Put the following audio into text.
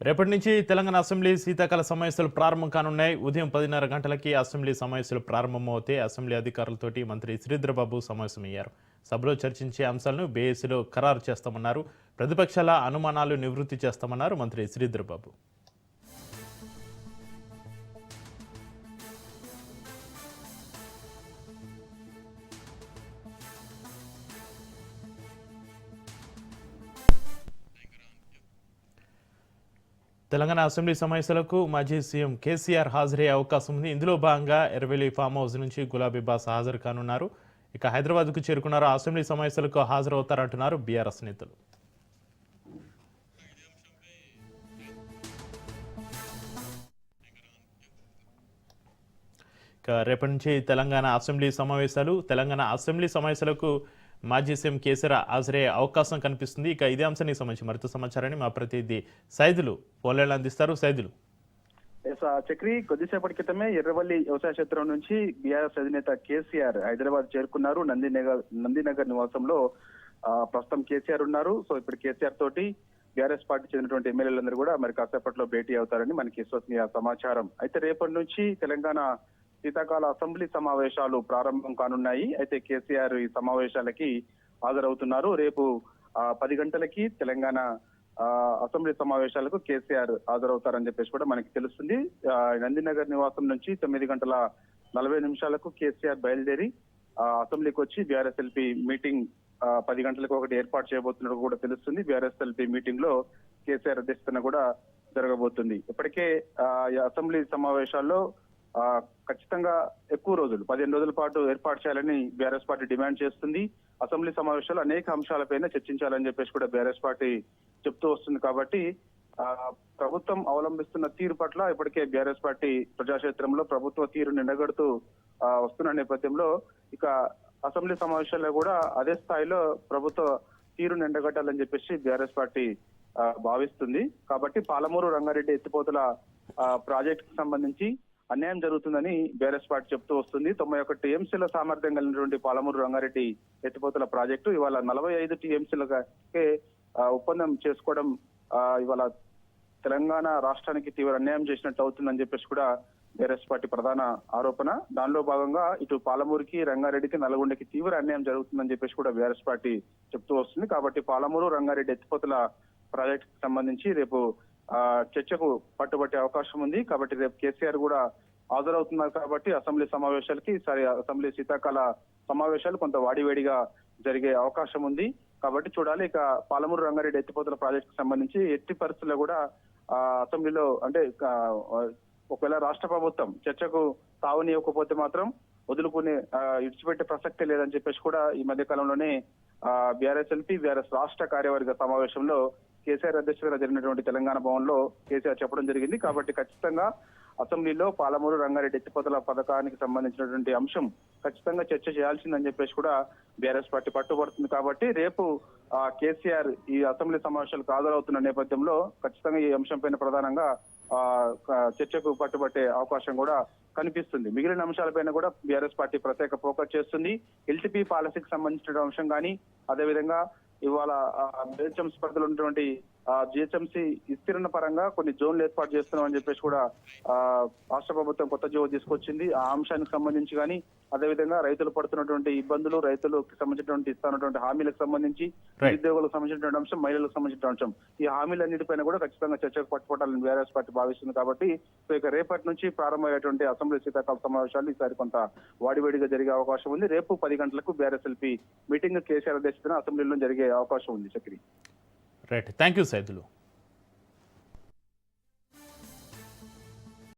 రేపటి నుంచి తెలంగాణ అసెంబ్లీ శీతాకాల సమావేశాలు ప్రారంభం కానున్నాయి. ఉదయం 10:30 గంటలకి అసెంబ్లీ సమావేశాలు ప్రారంభమవుతాయి. అసెంబ్లీ అధికారులతోటి మంత్రి శ్రీధర్బాబు సమావేశమయ్యారు. సభలో చర్చించే అంశాలను బేఏసీలో ఖరారు చేస్తామన్నారు. ప్రతిపక్షాల అనుమానాలు నివృత్తి చేస్తామన్నారు మంత్రి శ్రీధర్బాబు. తెలంగాణ అసెంబ్లీ సమావేశాలకు మాజీ సీఎం కేసీఆర్ హాజరయ్యే అవకాశం ఉంది. ఇందులో భాగంగా ఎర్రవెల్లి ఫామ్ హౌస్ నుంచి గులాబీ బాస్ హాజరు కానున్నారు. ఇక హైదరాబాద్కు చేరుకున్నారు. అసెంబ్లీ సమావేశాలకు హాజరవుతారంటున్నారు బీఆర్ఎస్ నేతలు. ఇక రేపటి నుంచి తెలంగాణ అసెంబ్లీ సమావేశాలకు మాజీ సీఎం కేసీఆర్ హాజరయ్యే అవకాశం కనిపిస్తుంది. ఇక ఇదే అంశానికి సంబంధించి మరింత సమాచారాన్ని మా ప్రతినిధి సైదులు ఫోన్లైన్లో అందిస్తారు. సైదులు. చక్రి, కొద్దిసేపటి క్రితమే ఎర్రవల్లి వ్యవసాయ క్షేత్రం నుంచి బీఆర్ఎస్ అధినేత కేసీఆర్ హైదరాబాద్ చేరుకున్నారు. నందినగర్ నివాసంలో ప్రస్తుతం కేసీఆర్ ఉన్నారు. సో ఇప్పుడు కేసీఆర్ తోటి బీఆర్ఎస్ పార్టీ చెందినటువంటి ఎమ్మెల్యేలందరూ కూడా మరి కాసేపట్లో భేటీ అవుతారని మనకి విశ్వసనీయ సమాచారం. అయితే రేపటి నుంచి తెలంగాణ శీతాకాల అసెంబ్లీ సమావేశాలు ప్రారంభం కానున్నాయి. అయితే కేసీఆర్ ఈ సమావేశాలకి హాజరవుతున్నారు. రేపు 10 గంటలకి తెలంగాణ అసెంబ్లీ సమావేశాలకు కేసీఆర్ హాజరవుతారని చెప్పేసి కూడా మనకి తెలుస్తుంది. నందినగర్ నివాసం నుంచి 9:40 కేసీఆర్ బయలుదేరి అసెంబ్లీకి వచ్చి బీఆర్ఎస్ ఎల్పీ మీటింగ్ 10 గంటలకు ఒకటి ఏర్పాటు చేయబోతున్నట్టు కూడా తెలుస్తుంది. బీఆర్ఎస్ ఎల్పీ మీటింగ్ లో కేసీఆర్ అధ్యక్షతన కూడా జరగబోతుంది. ఇప్పటికే అసెంబ్లీ సమావేశాల్లో ఖచ్చితంగా ఎక్కువ రోజులు 15 రోజుల పాటు ఏర్పాటు చేయాలని బీఆర్ఎస్ పార్టీ డిమాండ్ చేస్తుంది. అసెంబ్లీ సమావేశాలు అనేక అంశాలపైన చర్చించాలని చెప్పేసి కూడా బీఆర్ఎస్ పార్టీ చెప్తూ వస్తుంది. కాబట్టి ప్రభుత్వం అవలంబిస్తున్న తీరు పట్ల ఇప్పటికే బీఆర్ఎస్ పార్టీ ప్రజాక్షేత్రంలో ప్రభుత్వ తీరు నిండగడుతూ వస్తున్న నేపథ్యంలో ఇక అసెంబ్లీ సమావేశాల్లో కూడా అదే స్థాయిలో ప్రభుత్వ తీరు నిండగట్టాలని చెప్పేసి బీఆర్ఎస్ పార్టీ భావిస్తుంది. కాబట్టి పాలమూరు రంగారెడ్డి ఎత్తిపోతల ప్రాజెక్ట్ కి సంబంధించి అన్యాయం జరుగుతుందని బీఆర్ఎస్ పార్టీ చెప్తూ వస్తుంది. 91 టీఎంసీల సామర్థ్యం కలిగినటువంటి పాలమూరు రంగారెడ్డి ఎత్తిపోతల ప్రాజెక్టు ఇవాళ 45 టీఎంసీలకే ఒప్పందం చేసుకోవడం ఇవాళ తెలంగాణ రాష్ట్రానికి తీవ్ర అన్యాయం చేసినట్టు అవుతుందని చెప్పేసి కూడా బీఆర్ఎస్ పార్టీ ప్రధాన ఆరోపణ. దానిలో భాగంగా ఇటు పాలమూరుకి, రంగారెడ్డికి, నల్గొండకి తీవ్ర అన్యాయం జరుగుతుందని చెప్పేసి కూడా బీఆర్ఎస్ పార్టీ చెప్తూ వస్తుంది. కాబట్టి పాలమూరు రంగారెడ్డి ఎత్తిపోతల ప్రాజెక్ట్ కి సంబంధించి రేపు చర్చకు పట్టుబట్టే అవకాశం ఉంది. కాబట్టి రేపు కేసీఆర్ కూడా హాజరవుతున్నారు. కాబట్టి అసెంబ్లీ సమావేశాలకి అసెంబ్లీ శీతాకాల సమావేశాలు కొంత వాడివేడిగా జరిగే అవకాశం ఉంది. కాబట్టి చూడాలి. ఇక పాలమూరు రంగారెడ్డి ఎత్తిపోతల ప్రాజెక్ట్ కి సంబంధించి ఎట్టి పరిస్థితుల్లో కూడా అసెంబ్లీలో అంటే ఒకవేళ రాష్ట్ర ప్రభుత్వం చర్చకు తావునివ్వకపోతే మాత్రం వదులుకునే ఇడిచిపెట్టే ప్రసక్తే లేదని చెప్పేసి కూడా ఈ మధ్య కాలంలోనే బీఆర్ఎస్ ఎల్పీ బీఆర్ఎస్ రాష్ట్ర కార్యవర్గ సమావేశంలో కేసీఆర్ అధ్యక్షతన జరిగినటువంటి తెలంగాణ భవన్ లో కేసీఆర్ చెప్పడం జరిగింది. కాబట్టి ఖచ్చితంగా అసెంబ్లీలో పాలమూరు రంగారెడ్డి ఎత్తిపోతల పథకానికి సంబంధించినటువంటి అంశం ఖచ్చితంగా చర్చ చేయాల్సిందని చెప్పేసి కూడా బీఆర్ఎస్ పార్టీ పట్టుబడుతుంది. కాబట్టి రేపు కేసీఆర్ ఈ అసెంబ్లీ సమావేశాలకు హాజరవుతున్న నేపథ్యంలో ఖచ్చితంగా ఈ అంశంపైన ప్రధానంగా చర్చకు పట్టుబట్టే అవకాశం కూడా కనిపిస్తుంది. మిగిలిన అంశాలపైన కూడా బీఆర్ఎస్ పార్టీ ప్రత్యేక ఫోకస్ చేస్తుంది. ఎల్టీపీ పాలసీకి సంబంధించిన అంశం కానీ, అదేవిధంగా ఇవాళ జిహెచ్ఎంసీ పరిధిలో ఉన్నటువంటి జిహెచ్ఎంసీ విస్తీర్ణ పరంగా కొన్ని జోన్లు ఏర్పాటు చేస్తున్నామని చెప్పేసి కూడా రాష్ట్ర ప్రభుత్వం కొత్త జీవో తీసుకొచ్చింది. ఆ అంశానికి సంబంధించి కానీ, అదేవిధంగా రైతులు పడుతున్నటువంటి ఇబ్బందులు, రైతులకు సంబంధించినటువంటి ఇస్తున్నటువంటి హామీలకు సంబంధించి, నిరుద్యోగులకు సంబంధించినటువంటి అంశం, మహిళలకు సంబంధించిన అంశం, ఈ హామీలన్నిటిపైన కూడా ఖచ్చితంగా చర్చకు పట్టుకోవాలని బీఆర్ఎస్ పార్టీ భావిస్తుంది. కాబట్టి సో ఇక రేపటి నుంచి ప్రారంభమయ్యేటువంటి అసెంబ్లీ శీతాకాల సమావేశాలు ఈసారి కొంత వాడివేడిగా జరిగే అవకాశం ఉంది. రేపు 10 గంటలకు బీఆర్ఎస్ ఎల్పీ మీటింగ్ కేసీఆర్ అధ్యక్షతన అసెంబ్లీలో జరిగే అవకాశం ఉంది. Chakri. Right, thank you Saidulu.